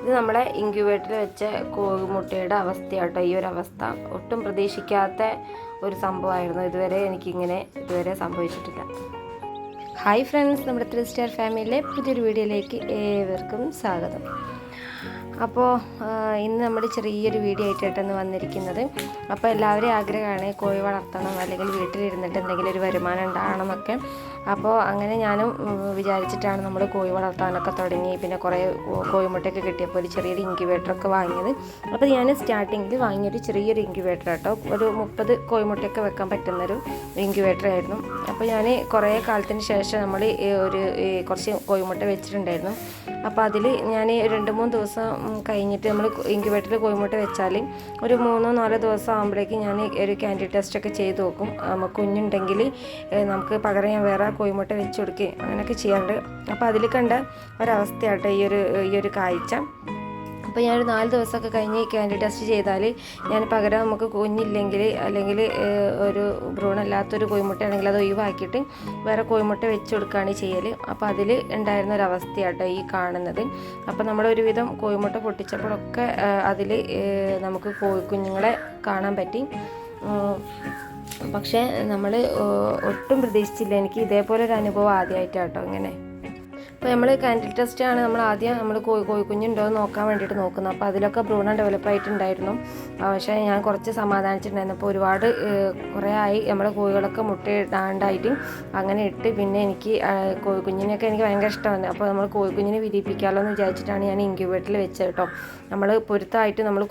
ഇത് നമ്മളെ ഇൻക്യുബേറ്ററിൽ വെച്ച കോഴിമുട്ടയുടെ അവസ്ഥയാട്ടോ. ഈ ഒരു അവസ്ഥ ഒട്ടും പ്രതീക്ഷിക്കാത്ത ഒരു സംഭവമായിരുന്നു. ഇതുവരെ സംഭവിച്ചിട്ടില്ല. ഹായ് ഫ്രണ്ട്സ്, നമ്മുടെ 3 സ്റ്റാർ ഫാമിലിയിലെ പുതിയൊരു വീഡിയോയിലേക്ക് ഏവർക്കും സ്വാഗതം. അപ്പോൾ ഇന്ന് നമ്മൾ ചെറിയൊരു വീഡിയോ ആയിട്ടാണ് വന്നിരിക്കുന്നത്. അപ്പോൾ എല്ലാവരും ആഗ്രഹമാണ് കോഴി വളർത്തണം, അല്ലെങ്കിൽ വീട്ടിലിരുന്നിട്ട് എന്തെങ്കിലും ഒരു വരുമാനം ഉണ്ടാകണം എന്നൊക്കെ. അപ്പോൾ അങ്ങനെ ഞാനും വിചാരിച്ചിട്ടാണ് നമ്മൾ കോഴി വളർത്താനൊക്കെ തുടങ്ങി. പിന്നെ കുറേ കോഴിമുട്ടയൊക്കെ കിട്ടിയപ്പോൾ ഒരു ചെറിയൊരു ഇൻക്യുബേറ്ററൊക്കെ വാങ്ങിയത്. അപ്പോൾ ഞാൻ സ്റ്റാർട്ടിങ്ങിൽ വാങ്ങിയൊരു ചെറിയൊരു ഇൻക്യുബേറ്റർ കേട്ടോ. ഒരു 30 കോഴിമുട്ടയൊക്കെ വെക്കാൻ പറ്റുന്നൊരു ഇൻക്യുബേറ്റർ ആയിരുന്നു. അപ്പോൾ ഞാൻ കുറേ കാലത്തിന് ശേഷം നമ്മൾ കുറച്ച് കോഴിമുട്ട വെച്ചിട്ടുണ്ടായിരുന്നു. അപ്പോൾ അതിൽ ഞാൻ 2-3 ദിവസം കഴിഞ്ഞിട്ട് നമ്മൾ ഇൻക്യുബേറ്ററിൽ കോഴിമുട്ട വെച്ചാൽ ഒരു 3-4 ദിവസം ആകുമ്പോഴേക്കും ഞാൻ ഒരു ക്യാൻഡിഡ് ടെസ്റ്റൊക്കെ ചെയ്ത് നോക്കും. കുഞ്ഞുണ്ടെങ്കിൽ നമുക്ക് പകരം ഞാൻ വേറെ കോഴിമുട്ട വെച്ച് കൊടുക്കുകയും അങ്ങനെയൊക്കെ ചെയ്യാറുണ്ട്. അപ്പോൾ അതിൽ കണ്ട ഒരവസ്ഥയാട്ടോ ഈ ഒരു കാഴ്ച. അപ്പോൾ ഞാനൊരു 4 ദിവസമൊക്കെ കഴിഞ്ഞ് ക്യാൻഡിഡ് ടെസ്റ്റ് ചെയ്താൽ ഞാൻ പകരം നമുക്ക് കുഞ്ഞില്ലെങ്കിൽ അല്ലെങ്കിൽ ഒരു ഭ്രൂണമില്ലാത്തൊരു കോഴിമുട്ടയാണെങ്കിൽ അത് ഒഴിവാക്കിയിട്ട് വേറെ കോഴിമുട്ട വെച്ച് കൊടുക്കുകയാണ് ചെയ്യൽ. അപ്പോൾ അതിൽ ഉണ്ടായിരുന്ന ഒരവസ്ഥയാട്ടോ ഈ കാണുന്നത്. അപ്പോൾ നമ്മളൊരുവിധം കോഴിമുട്ട പൊട്ടിച്ചപ്പോഴൊക്കെ അതിൽ നമുക്ക് കുഞ്ഞുങ്ങളെ കാണാൻ പറ്റി. പക്ഷേ നമ്മൾ ഒട്ടും പ്രതീക്ഷിച്ചില്ല. എനിക്ക് ഇതേപോലെ ഒരു അനുഭവം ആദ്യമായിട്ടാട്ടോ ഇങ്ങനെ. അപ്പോൾ നമ്മൾ ക്യാൻഡിഡ് ടെസ്റ്റാണ് നമ്മൾ കോഴിക്കുഞ്ഞുണ്ടോ എന്ന് നോക്കാൻ വേണ്ടിയിട്ട് നോക്കുന്നത്. അപ്പോൾ അതിലൊക്കെ ഭ്രൂണം ഡെവലപ്പ് ആയിട്ടുണ്ടായിരുന്നു. പക്ഷേ ഞാൻ കുറച്ച് സമാധാനിച്ചിട്ടുണ്ടായിരുന്നു. അപ്പോൾ കുറേ ആയി നമ്മുടെ കോഴികളൊക്കെ മുട്ടയിടാണ്ടായിട്ട് അങ്ങനെ ഇട്ട്. പിന്നെ എനിക്ക് കോഴിക്കുഞ്ഞിനെയൊക്കെ എനിക്ക് ഭയങ്കര ഇഷ്ടമാണ്. അപ്പോൾ നമ്മൾ കോഴിക്കുഞ്ഞിനെ വിരിയിപ്പിക്കാമല്ലോ എന്ന് വിചാരിച്ചിട്ടാണ് ഞാൻ ഇൻക്യുബേറ്ററിൽ വെച്ചത് കേട്ടോ. നമ്മൾ പൊരുത്തമായിട്ട് നമ്മൾ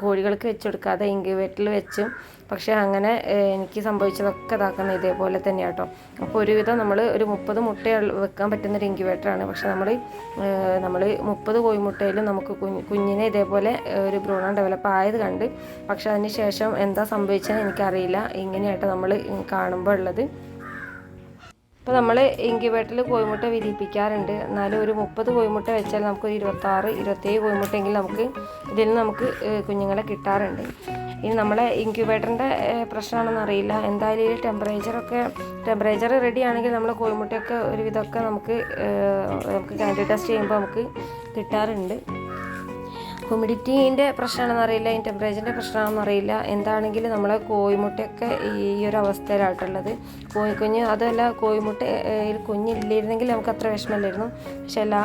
കോഴികൾക്ക് വെച്ച് കൊടുക്കാതെ ഇൻക്യുബേറ്ററിൽ വെച്ച്. പക്ഷേ അങ്ങനെ എനിക്ക് സംഭവിച്ചതൊക്കെ ഇതാക്കുന്നത് ഇതേപോലെ തന്നെയാണ് കേട്ടോ. അപ്പോൾ ഒരുവിധം നമ്മൾ ഒരു 30 മുട്ട വെക്കാൻ പറ്റുന്നൊരു ഇൻക്യുബേറ്ററാണ്. പക്ഷേ നമ്മൾ 30 കോഴിമുട്ടയിലും നമുക്ക് കുഞ്ഞിനെ ഇതേപോലെ ഒരു ഭ്രൂണം ഡെവലപ്പ് ആയത് കണ്ട്. പക്ഷേ അതിന് ശേഷം എന്താ സംഭവിച്ചതെന്ന് എനിക്കറിയില്ല. ഇങ്ങനെയായിട്ട് നമ്മൾ കാണുമ്പോൾ ഉള്ളത്. ഇപ്പോൾ നമ്മൾ ഇൻക്യുബേറ്ററിൽ കോഴിമുട്ട വിരിയിപ്പിക്കാറുണ്ട്. എന്നാലും ഒരു 30 കോഴിമുട്ട വെച്ചാൽ നമുക്കൊരു 26-27 കോഴിമുട്ടയെങ്കിലും ഇതിൽ നിന്ന് നമുക്ക് കുഞ്ഞുങ്ങളെ കിട്ടാറുണ്ട്. ഇനി നമ്മളെ ഇൻക്യുബേറ്ററിൻ്റെ പ്രശ്നമാണെന്ന് അറിയില്ല. എന്തായാലും ഈ ടെമ്പറേച്ചർ റെഡി ആണെങ്കിൽ നമ്മൾ കോഴിമുട്ടയൊക്കെ ഒരുവിധമൊക്കെ നമുക്ക് ക്യാൻഡിഡ് ടെസ്റ്റ് ചെയ്യുമ്പോൾ നമുക്ക് കിട്ടാറുണ്ട്. ഹ്യൂമിഡിറ്റീൻ്റെ പ്രശ്നമാണെന്ന് അറിയില്ല, ഈ ടെമ്പറേച്ചറിൻ്റെ പ്രശ്നമാണെന്ന് അറിയില്ല. എന്താണെങ്കിലും നമ്മളെ കോഴിമുട്ടയൊക്കെ ഈ ഒരു അവസ്ഥയിലായിട്ടുള്ളത്. കോഴിക്കുഞ്ഞ് അതല്ല, കോഴിമുട്ടയിൽ കുഞ്ഞില്ലായിരുന്നെങ്കിൽ നമുക്ക് അത്ര വിഷമമില്ലായിരുന്നു. പക്ഷെ എല്ലാ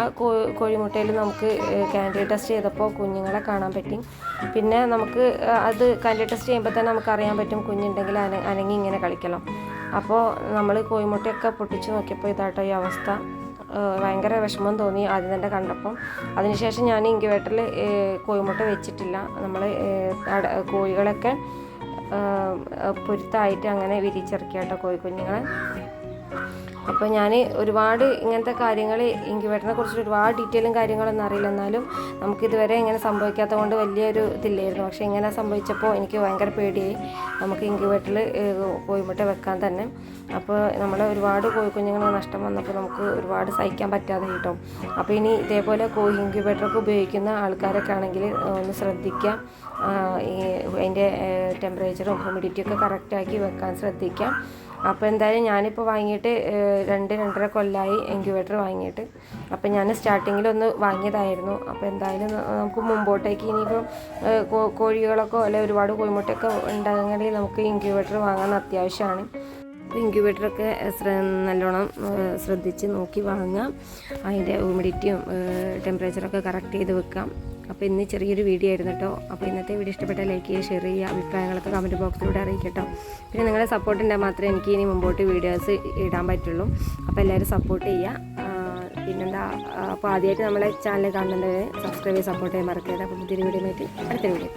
കോഴിമുട്ടയിലും നമുക്ക് ക്യാൻഡിഡ് ടെസ്റ്റ് ചെയ്തപ്പോൾ കുഞ്ഞുങ്ങളെ കാണാൻ പറ്റി. പിന്നെ നമുക്ക് അത് ക്യാൻഡിഡ് ടെസ്റ്റ് ചെയ്യുമ്പോൾ തന്നെ നമുക്ക് അറിയാൻ പറ്റും കുഞ്ഞുണ്ടെങ്കിൽ അനങ്ങി ഇങ്ങനെ കളിക്കണം. അപ്പോൾ നമ്മൾ കോഴിമുട്ടയൊക്കെ പൊട്ടിച്ച് നോക്കിയപ്പോൾ ഇതാട്ടോ ഈ അവസ്ഥ. ഭയങ്കര വിഷമം തോന്നി ആദ്യം തന്നെ കണ്ടപ്പം. അതിനുശേഷം ഞാൻ ഇൻക്യുബേറ്ററിൽ കോഴിമുട്ട വെച്ചിട്ടില്ല. നമ്മൾ കോഴികളൊക്കെ പൊരുത്തായിട്ട് അങ്ങനെ വിരിച്ചിറക്കി കേട്ടോ കോഴിക്കുഞ്ഞുങ്ങളെ. അപ്പോൾ ഞാൻ ഒരുപാട് ഇങ്ങനത്തെ കാര്യങ്ങൾ ഇൻക്യുബേറ്ററിനെ കുറിച്ചിട്ട് ഒരുപാട് ഡീറ്റെയിലും കാര്യങ്ങളൊന്നും അറിയില്ല. എന്നാലും നമുക്കിതുവരെ ഇങ്ങനെ സംഭവിക്കാത്തത് കൊണ്ട് വലിയൊരു ഇതില്ലായിരുന്നു. പക്ഷേ ഇങ്ങനെ സംഭവിച്ചപ്പോൾ എനിക്ക് ഭയങ്കര പേടിയായി നമുക്ക് ഇൻക്യുബേറ്ററിൽ കോഴിമുട്ട വെക്കാൻ തന്നെ. അപ്പോൾ നമ്മൾ ഒരുപാട് കോഴിക്കുഞ്ഞുങ്ങൾ നഷ്ടം വന്നപ്പോൾ നമുക്ക് ഒരുപാട് സഹിക്കാൻ പറ്റാതെ കിട്ടും. അപ്പോൾ ഇനി ഇതേപോലെ ഇൻക്യുബേറ്ററൊക്കെ ഉപയോഗിക്കുന്ന ആൾക്കാരൊക്കെ ആണെങ്കിൽ ഒന്ന് ശ്രദ്ധിക്കാം. അതിൻ്റെ ടെമ്പറേച്ചറും ഹ്യൂമിഡിറ്റിയൊക്കെ കറക്റ്റാക്കി വെക്കാൻ ശ്രദ്ധിക്കാം. അപ്പോൾ എന്തായാലും ഞാനിപ്പോൾ വാങ്ങിയിട്ട് 2-2.5 കൊല്ലമായി ഇൻക്യുബേറ്റർ വാങ്ങിയിട്ട്. അപ്പോൾ ഞാൻ സ്റ്റാർട്ടിങ്ങിലൊന്ന് വാങ്ങിയതായിരുന്നു. അപ്പോൾ എന്തായാലും നമുക്ക് മുമ്പോട്ടേക്ക് ഇനിയിപ്പം കോഴികളൊക്കെ അല്ലെങ്കിൽ ഒരുപാട് കോഴിമുട്ടയൊക്കെ ഉണ്ടാകണമെങ്കിൽ നമുക്ക് ഇൻക്യുബേറ്റർ വാങ്ങാൻ അത്യാവശ്യമാണ്. ഇൻക്യുബേറ്ററൊക്കെ നല്ലോണം ശ്രദ്ധിച്ച് നോക്കി വാങ്ങാം. അതിൻ്റെ ഹ്യൂമിഡിറ്റിയും ടെമ്പറേച്ചറൊക്കെ കറക്റ്റ് ചെയ്ത് വെക്കാം. അപ്പോൾ ഇന്ന് ചെറിയൊരു വീഡിയോ ആയിരുന്നു കേട്ടോ. അപ്പോൾ ഇന്നത്തെ വീഡിയോ ഇഷ്ടപ്പെട്ടാൽ ലൈക്ക് ചെയ്യുക, ഷെയർ ചെയ്യുക, അഭിപ്രായങ്ങളൊക്കെ കമൻറ്റ് ബോക്സിലൂടെ അറിയിക്കട്ടോ. പിന്നെ നിങ്ങളുടെ സപ്പോർട്ട് ഉണ്ടെങ്കിൽ മാത്രമേ എനിക്ക് ഇനി മുമ്പോട്ട് വീഡിയോസ് ഇടാൻ പറ്റുള്ളൂ. അപ്പോൾ എല്ലാവരും സപ്പോർട്ട് ചെയ്യുക. പിന്നെന്താ, അപ്പോൾ ആദ്യമായിട്ട് നമ്മളെ ചാനൽ കാണുന്നുണ്ടെങ്കിൽ സബ്സ്ക്രൈബ് ചെയ്ത് സപ്പോർട്ട് ചെയ്യാൻ മറക്കരുത്. അപ്പോൾ പുതിയൊരു വീഡിയോ ആയിട്ട് അടുത്തൊരു വീഡിയോ.